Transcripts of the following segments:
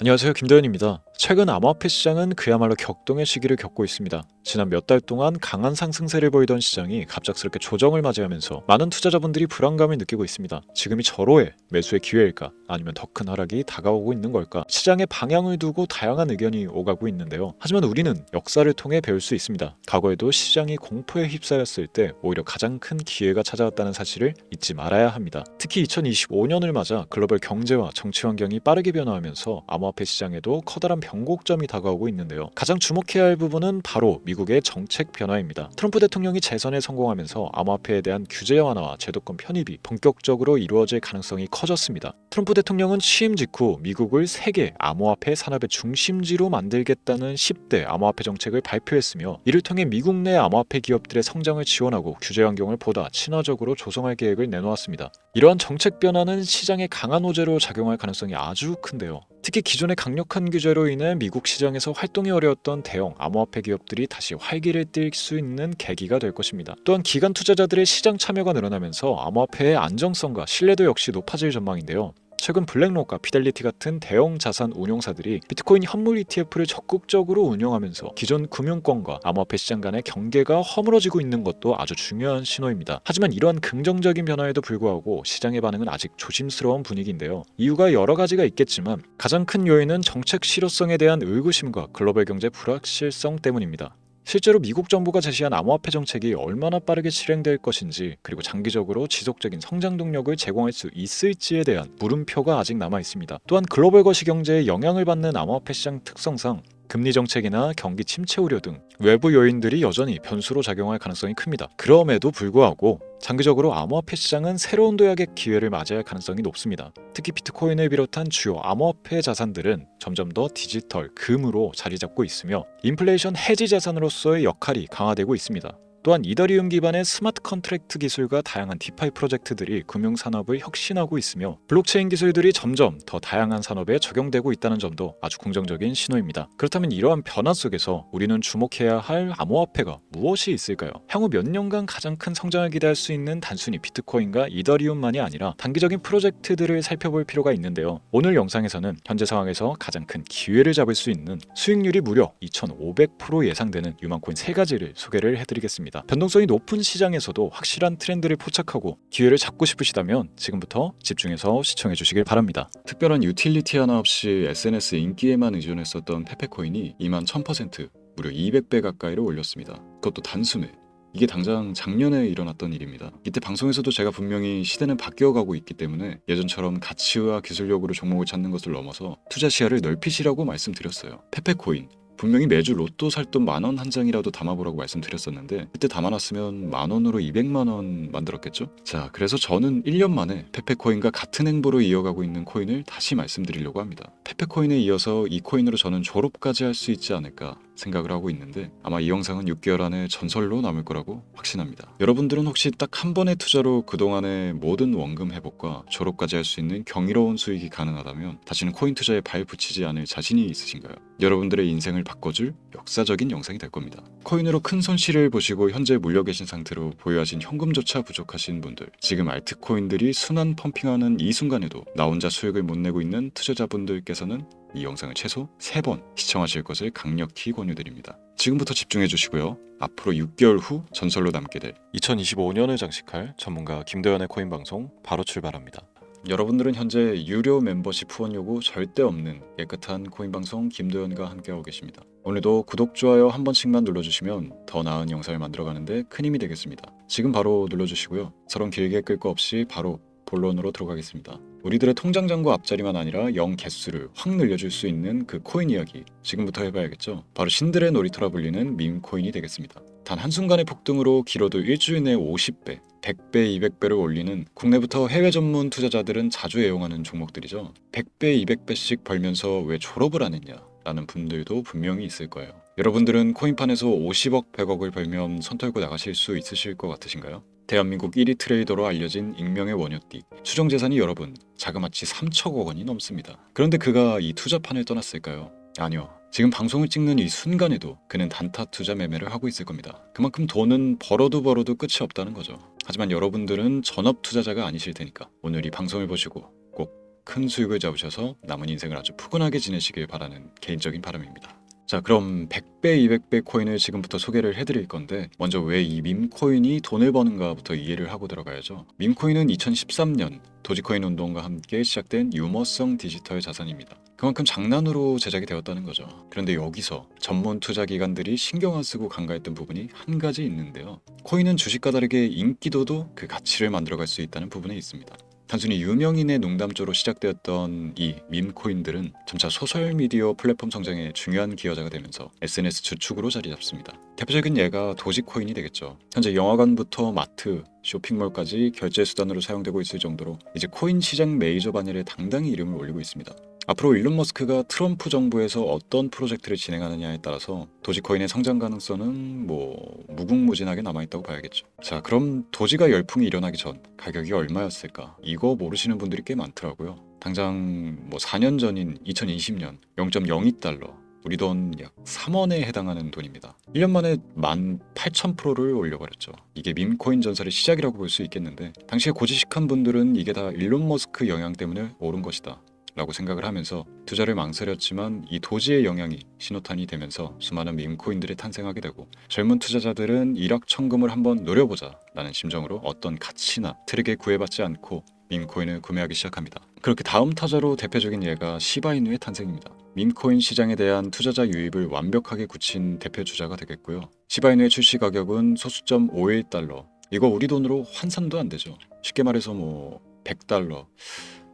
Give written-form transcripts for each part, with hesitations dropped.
안녕하세요, 김도현입니다. 최근 암호화폐 시장은 그야말로 격동의 시기를 겪고 있습니다. 지난 몇 달 동안 강한 상승세를 보이던 시장이 갑작스럽게 조정을 맞이하면서 많은 투자자분들이 불안감을 느끼고 있습니다. 지금이 절호의 매수의 기회일까? 아니면 더 큰 하락이 다가오고 있는 걸까? 시장의 방향을 두고 다양한 의견이 오가고 있는데요. 하지만 우리는 역사를 통해 배울 수 있습니다. 과거에도 시장이 공포에 휩싸였을 때 오히려 가장 큰 기회가 찾아왔다는 사실을 잊지 말아야 합니다. 특히 2025년을 맞아 글로벌 경제와 정치 환경이 빠르게 변화하면서 암호화폐 시장에도 커다란 변곡점이 다가오고 있는데요. 가장 주목해야 할 부분은 바로 미국의 정책 변화입니다. 트럼프 대통령이 재선에 성공하면서 암호화폐에 대한 규제 완화와 제도권 편입이 본격적으로 이루어질 가능성이 커졌습니다. 트럼프 대통령은 취임 직후 미국을 세계 암호화폐 산업의 중심지로 만들겠다는 10대 암호화폐 정책을 발표했으며, 이를 통해 미국 내 암호화폐 기업들의 성장을 지원하고 규제 환경을 보다 친화적으로 조성할 계획을 내놓았습니다. 이러한 정책 변화는 시장에 강한 호재로 작용할 가능성이 아주 큰데요. 특히 기존의 강력한 규제로 인해 미국 시장에서 활동이 어려웠던 대형 암호화폐 기업들이 다시 활기를 띨 수 있는 계기가 될 것입니다. 또한 기관 투자자들의 시장 참여가 늘어나면서 암호화폐의 안정성과 신뢰도 역시 높아질 전망인데요. 최근 블랙록과 피델리티 같은 대형 자산 운용사들이 비트코인 현물 ETF를 적극적으로 운영하면서 기존 금융권과 암호화폐 시장 간의 경계가 허물어지고 있는 것도 아주 중요한 신호입니다. 하지만 이러한 긍정적인 변화에도 불구하고 시장의 반응은 아직 조심스러운 분위기인데요. 이유가 여러 가지가 있겠지만 가장 큰 요인은 정책 실효성에 대한 의구심과 글로벌 경제 불확실성 때문입니다. 실제로 미국 정부가 제시한 암호화폐 정책이 얼마나 빠르게 실행될 것인지, 그리고 장기적으로 지속적인 성장 동력을 제공할 수 있을지에 대한 물음표가 아직 남아 있습니다. 또한 글로벌 거시 경제에 영향을 받는 암호화폐 시장 특성상 금리 정책이나 경기 침체 우려 등 외부 요인들이 여전히 변수로 작용할 가능성이 큽니다. 그럼에도 불구하고 장기적으로 암호화폐 시장은 새로운 도약의 기회를 맞이할 가능성이 높습니다. 특히 비트코인을 비롯한 주요 암호화폐 자산들은 점점 더 디지털, 금으로 자리 잡고 있으며 인플레이션 해지 자산으로서의 역할이 강화되고 있습니다. 또한 이더리움 기반의 스마트 컨트랙트 기술과 다양한 디파이 프로젝트들이 금융산업을 혁신하고 있으며, 블록체인 기술들이 점점 더 다양한 산업에 적용되고 있다는 점도 아주 긍정적인 신호입니다. 그렇다면 이러한 변화 속에서 우리는 주목해야 할 암호화폐가 무엇이 있을까요? 향후 몇 년간 가장 큰 성장을 기대할 수 있는 단순히 비트코인과 이더리움만이 아니라 단기적인 프로젝트들을 살펴볼 필요가 있는데요. 오늘 영상에서는 현재 상황에서 가장 큰 기회를 잡을 수 있는, 수익률이 무려 2500% 예상되는 유망코인 3가지를 소개를 해드리겠습니다. 변동성이 높은 시장에서도 확실한 트렌드를 포착하고 기회를 잡고 싶으시다면 지금부터 집중해서 시청해 주시길 바랍니다. 특별한 유틸리티 하나 없이 SNS 인기에만 의존했었던 페페코인이 21000%, 무려 200배 가까이를 올렸습니다. 그것도 단숨에. 이게 당장 작년에 일어났던 일입니다. 이때 방송에서도 제가 분명히 시대는 바뀌어가고 있기 때문에 예전처럼 가치와 기술력으로 종목을 찾는 것을 넘어서 투자 시야를 넓히시라고 말씀드렸어요. 페페코인, 분명히 매주 로또 살 돈 10,000원 한 장이라도 담아보라고 말씀드렸었는데, 그때 담아놨으면 10,000원으로 200만원 만들었겠죠? 자, 그래서 저는 1년 만에 페페코인과 같은 행보로 이어가고 있는 코인을 다시 말씀드리려고 합니다. 페페코인에 이어서 이 코인으로 저는 졸업까지 할 수 있지 않을까 생각을 하고 있는데, 아마 이 영상은 6개월 안에 전설로 남을 거라고 확신합니다. 여러분들은 혹시 딱 한 번의 투자로 그동안의 모든 원금 회복과 졸업까지 할 수 있는 경이로운 수익이 가능하다면 다시는 코인 투자에 발 붙이지 않을 자신이 있으신가요? 여러분들의 인생을 바꿔줄 역사적인 영상이 될 겁니다. 코인으로 큰 손실을 보시고 현재 물려 계신 상태로 보유하신 현금조차 부족하신 분들, 지금 알트코인들이 순환 펌핑하는 이 순간에도 나 혼자 수익을 못 내고 있는 투자자분들께서는 이 영상을 최소 3번 시청하실 것을 강력히 권유드립니다. 지금부터 집중해 주시고요. 앞으로 6개월 후 전설로 남게 될 2025년을 장식할 전문가 김도현의 코인 방송 바로 출발합니다. 여러분들은 현재 유료 멤버십 후원 요구 절대 없는 깨끗한 코인 방송 김도현과 함께하고 계십니다. 오늘도 구독, 좋아요 한 번씩만 눌러주시면 더 나은 영상을 만들어가는데 큰 힘이 되겠습니다. 지금 바로 눌러주시고요. 서론 길게 끌 거 없이 바로 본론으로 들어가겠습니다. 우리들의 통장 잔고 앞자리만 아니라 영 개수를 확 늘려줄 수 있는 그 코인 이야기 지금부터 해봐야겠죠. 바로 신들의 놀이터라 불리는 밈코인이 되겠습니다. 단 한순간의 폭등으로 길어도 일주일 내에 50배, 100배, 200배를 올리는 국내부터 해외 전문 투자자들은 자주 애용하는 종목들이죠. 100배, 200배씩 벌면서 왜 졸업을 안 했냐 라는 분들도 분명히 있을 거예요. 여러분들은 코인판에서 50억, 100억을 벌면 손 털고 나가실 수 있으실 것 같으신가요? 대한민국 1위 트레이더로 알려진 익명의 원효띠, 추정 재산이 여러분 자그마치 3천억 원이 넘습니다. 그런데 그가 이 투자판을 떠났을까요? 아니요. 지금 방송을 찍는 이 순간에도 그는 단타 투자 매매를 하고 있을 겁니다. 그만큼 돈은 벌어도 끝이 없다는 거죠. 하지만 여러분들은 전업 투자자가 아니실 테니까 오늘 이 방송을 보시고 꼭 큰 수익을 잡으셔서 남은 인생을 아주 푸근하게 지내시길 바라는 개인적인 바람입니다. 자, 그럼 100배, 200배 코인을 지금부터 소개를 해드릴 건데 먼저 왜 이 밈코인이 돈을 버는가부터 이해를 하고 들어가야죠. 밈코인은 2013년 도지코인 운동과 함께 시작된 유머성 디지털 자산입니다. 그만큼 장난으로 제작이 되었다는 거죠. 그런데 여기서 전문 투자 기관들이 신경 안 쓰고 간과했던 부분이 한 가지 있는데요. 코인은 주식과 다르게 인기도도 그 가치를 만들어갈 수 있다는 부분에 있습니다. 단순히 유명인의 농담조로 시작되었던 이 밈코인들은 점차 소셜미디어 플랫폼 성장에 중요한 기여자가 되면서 SNS 주축으로 자리 잡습니다. 대표적인 예가 도지코인이 되겠죠. 현재 영화관부터 마트, 쇼핑몰까지 결제 수단으로 사용되고 있을 정도로 이제 코인 시장 메이저 반열에 당당히 이름을 올리고 있습니다. 앞으로 일론 머스크가 트럼프 정부에서 어떤 프로젝트를 진행하느냐에 따라서 도지코인의 성장 가능성은 무궁무진하게 남아있다고 봐야겠죠. 자, 그럼 도지가 열풍이 일어나기 전 가격이 얼마였을까? 이거 모르시는 분들이 꽤 많더라고요. 당장 4년 전인 2020년 0.02달러, 우리 돈 약 3원에 해당하는 돈입니다. 1년 만에 18,000%를 올려버렸죠. 이게 밈코인 전설의 시작이라고 볼 수 있겠는데 당시에 고지식한 분들은 이게 다 일론 머스크 영향 때문에 오른 것이다 라고 생각을 하면서 투자를 망설였지만 이 도지의 영향이 신호탄이 되면서 수많은 밈코인들이 탄생하게 되고 젊은 투자자들은 일확천금을 한번 노려보자 라는 심정으로 어떤 가치나 트릭에 구애받지 않고 밈코인을 구매하기 시작합니다. 그렇게 다음 타자로 대표적인 예가 시바이누의 탄생입니다. 밈코인 시장에 대한 투자자 유입을 완벽하게 굳힌 대표 주자가 되겠고요. 시바이누의 출시 가격은 소수점 51달러, 이거 우리 돈으로 환산도 안 되죠. 쉽게 말해서 100달러,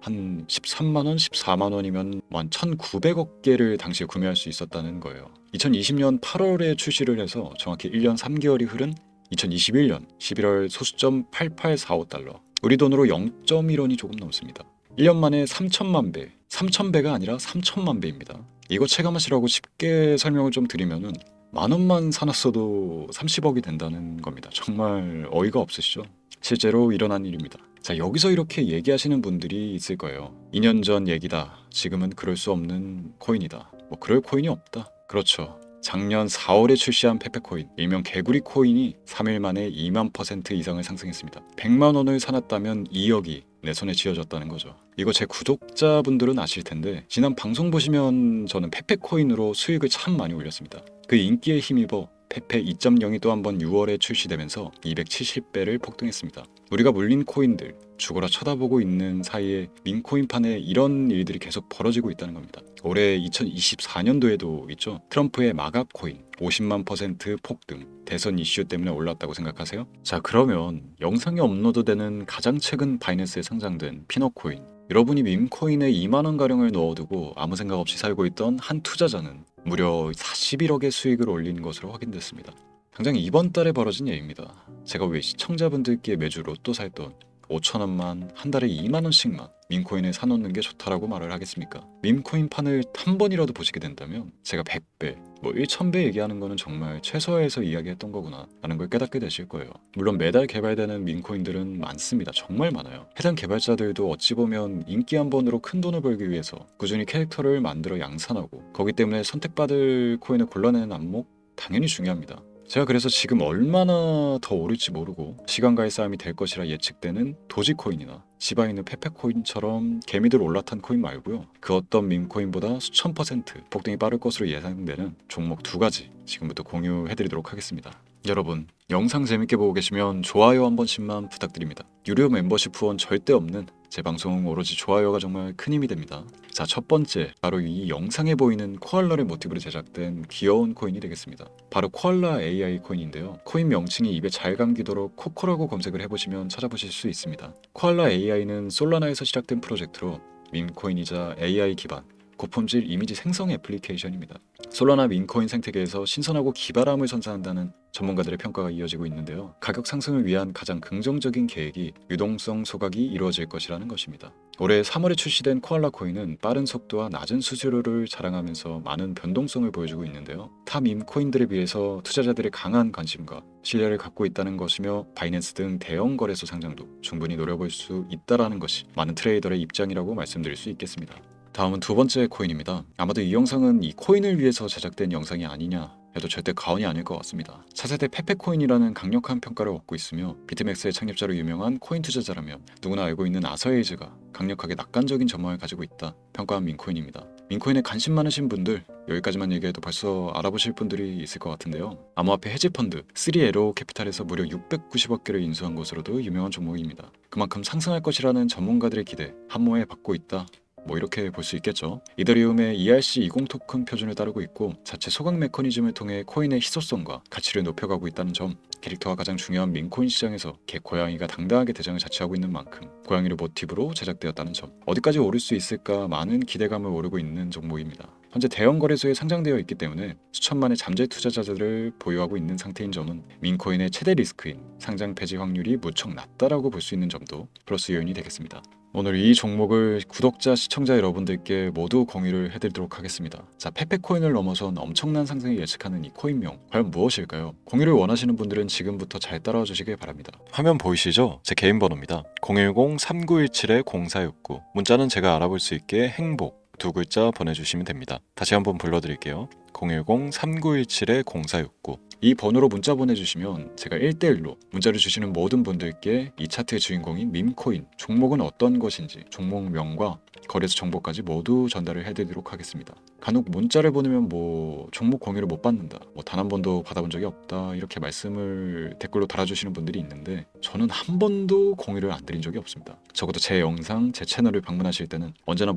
한 13만원, 14만원이면 한 1900억 개를 당시에 구매할 수 있었다는 거예요. 2020년 8월에 출시를 해서 정확히 1년 3개월이 흐른 2021년 11월 소수점 8845달러, 우리 돈으로 0.1원이 조금 넘습니다. 1년 만에 3천만 배, 3,000배가 아니라 3천만 배입니다. 이거 체감하시라고 쉽게 설명을 좀 드리면은 만원만 사놨어도 30억이 된다는 겁니다. 정말 어이가 없으시죠? 실제로 일어난 일입니다. 자, 여기서 이렇게 얘기하시는 분들이 있을 거예요. 2년 전 얘기다. 지금은 그럴 수 없는 코인이다. 그럴 코인이 없다. 그렇죠. 작년 4월에 출시한 페페코인, 일명 개구리 코인이 3일 만에 2만% 이상을 상승했습니다. 100만 원을 사놨다면 2억이 내 손에 쥐어졌다는 거죠. 이거 제 구독자분들은 아실 텐데 지난 방송 보시면 저는 페페코인으로 수익을 참 많이 올렸습니다. 그 인기에 힘입어 페페 2.0이 또 한번 6월에 출시되면서 270배를 폭등했습니다. 우리가 물린 코인들 죽어라 쳐다보고 있는 사이에 밈코인판에 이런 일들이 계속 벌어지고 있다는 겁니다. 올해 2024년도에도 있죠. 트럼프의 마각 코인 50만% 폭등, 대선 이슈 때문에 올랐다고 생각하세요? 자, 그러면 영상에 업로드되는 가장 최근 바이낸스에 상장된 피너코인, 여러분이 밈코인에 2만원가량을 넣어두고 아무 생각 없이 살고 있던 한 투자자는 무려 41억의 수익을 올린 것으로 확인됐습니다. 당장 이번 달에 벌어진 예입니다. 제가 왜 시청자분들께 매주 로또 살 돈 5천원만 한 달에 2만원씩만 밈코인에 사놓는 게 좋다라고 말을 하겠습니까? 밈코인 판을 한 번이라도 보시게 된다면 제가 100배, 1000배 얘기하는 거는 정말 최소화해서 이야기했던 거구나 라는 걸 깨닫게 되실 거예요. 물론 매달 개발되는 밈코인들은 많습니다. 정말 많아요. 해당 개발자들도 어찌 보면 인기 한 번으로 큰 돈을 벌기 위해서 꾸준히 캐릭터를 만들어 양산하고, 거기 때문에 선택받을 코인을 골라내는 안목 당연히 중요합니다. 제가 그래서 지금 얼마나 더 오를지 모르고 시간과의 싸움이 될 것이라 예측되는 도지코인이나 시바이누 페페코인처럼 개미들 올라탄 코인 말고요, 그 어떤 밈코인보다 수천 % 폭등이 빠를 것으로 예상되는 종목 2가지 지금부터 공유해드리도록 하겠습니다. 여러분, 영상 재밌게 보고 계시면 좋아요 한 번씩만 부탁드립니다. 유료 멤버십 후원 절대 없는 제 방송 오로지 좋아요가 정말 큰 힘이 됩니다. 자, 첫 번째, 바로 이 영상에 보이는 코알라를 모티브로 제작된 귀여운 코인이 되겠습니다. 바로 코알라 AI 코인인데요. 코인 명칭이 입에 잘 감기도록 코코라고 검색을 해보시면 찾아보실 수 있습니다. 코알라 AI는 솔라나에서 시작된 프로젝트로 밈코인이자 AI 기반 고품질 이미지 생성 애플리케이션입니다. 솔라나 밈코인 생태계에서 신선하고 기발함을 선사한다는 전문가들의 평가가 이어지고 있는데요. 가격 상승을 위한 가장 긍정적인 계획이 유동성 소각이 이루어질 것이라는 것입니다. 올해 3월에 출시된 코알라 코인은 빠른 속도와 낮은 수수료를 자랑하면서 많은 변동성을 보여주고 있는데요. 타 밈코인들에 비해서 투자자들의 강한 관심과 신뢰를 갖고 있다는 것이며 바이낸스 등 대형 거래소 상장도 충분히 노려볼 수 있다는 것이 많은 트레이더의 입장이라고 말씀드릴 수 있겠습니다. 다음은 두 번째 코인입니다. 아마도 이 영상은 이 코인을 위해서 제작된 영상이 아니냐 해도 절대 과언이 아닐 것 같습니다. 차세대 페페코인이라는 강력한 평가를 얻고 있으며 비트맥스의 창립자로 유명한 코인 투자자라면 누구나 알고 있는 아서에이즈가 강력하게 낙관적인 전망을 가지고 있다 평가한 민코인입니다. 민코인에 관심 많으신 분들 여기까지만 얘기해도 벌써 알아보실 분들이 있을 것 같은데요. 암호화폐 헤지펀드 3에로 캐피탈에서 무려 690억 개를 인수한 것으로도 유명한 종목입니다. 그만큼 상승할 것이라는 전문가들의 기대 한모에 받고 있다. 뭐 이렇게 볼 수 있겠죠. 이더리움의 ERC20 토큰 표준을 따르고 있고 자체 소각 메커니즘을 통해 코인의 희소성과 가치를 높여가고 있다는 점, 캐릭터가 가장 중요한 민코인 시장에서 개 고양이가 당당하게 대장을 자취하고 있는 만큼 고양이를 모티브로 제작되었다는 점, 어디까지 오를 수 있을까 많은 기대감을 오르고 있는 종목입니다. 현재 대형 거래소에 상장되어 있기 때문에 수천만의 잠재 투자자들을 보유하고 있는 상태인 점은 민코인의 최대 리스크인 상장 폐지 확률이 무척 낮다라고 볼 수 있는 점도 플러스 요인이 되겠습니다. 오늘 이 종목을 구독자, 시청자 여러분들께 모두 공유를 해드리도록 하겠습니다. 자, 페페코인을 넘어선 엄청난 상승을 예측하는 이 코인명 과연 무엇일까요? 공유를 원하시는 분들은 지금부터 잘 따라와 주시길 바랍니다. 화면 보이시죠? 제 개인 번호입니다. 010-3917-0469. 문자는 제가 알아볼 수 있게 행복 두 글자 보내주시면 됩니다. 다시 한번 불러드릴게요. 010-3917-0469. 이 번호로 문자 보내주시면 제가 1대1로 문자를 주시는 모든 분들께 이 차트의 주인공인 밈코인 종목은 어떤 것인지 종목명과 거래소 정보까지 모두 전달을 해드리도록 하겠습니다. 간혹 문자를 보내면 뭐 종목 공유를 못 받는다, 뭐 단 한 번도 받아본 적이 없다 이렇게 말씀을 댓글로 달아주시는 분들이 있는데 저는 한 번도 공유를 안 드린 적이 없습니다. 적어도 제 영상, 제 채널을 방문하실 때는 언제나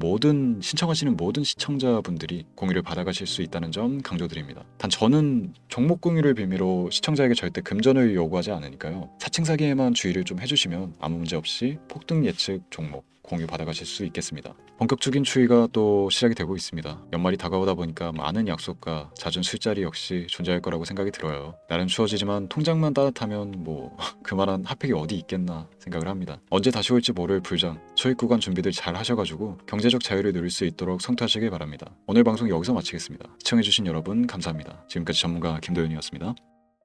신청하시는 모든 시청자분들이 공유를 받아가실 수 있다는 점 강조드립니다. 단 저는 종목 공유를 빌미로 시청자에게 절대 금전을 요구하지 않으니까요. 사칭 사기에만 주의를 좀 해주시면 아무 문제 없이 폭등 예측 종목 공유 받아가실 수 있겠습니다. 본격적인 추위가 또 시작이 되고 있습니다. 연말이 다가오다 보니까 많은 약속과 잦은 술자리 역시 존재할 거라고 생각이 들어요. 날은 추워지지만 통장만 따뜻하면 뭐 그만한 핫팩이 어디 있겠나 생각을 합니다. 언제 다시 올지 모를 불장, 초입 구간 준비들 잘 하셔가지고 경제적 자유를 누릴 수 있도록 성투하시길 바랍니다. 오늘 방송 여기서 마치겠습니다. 시청해주신 여러분 감사합니다. 지금까지 전문가 김도현이었습니다.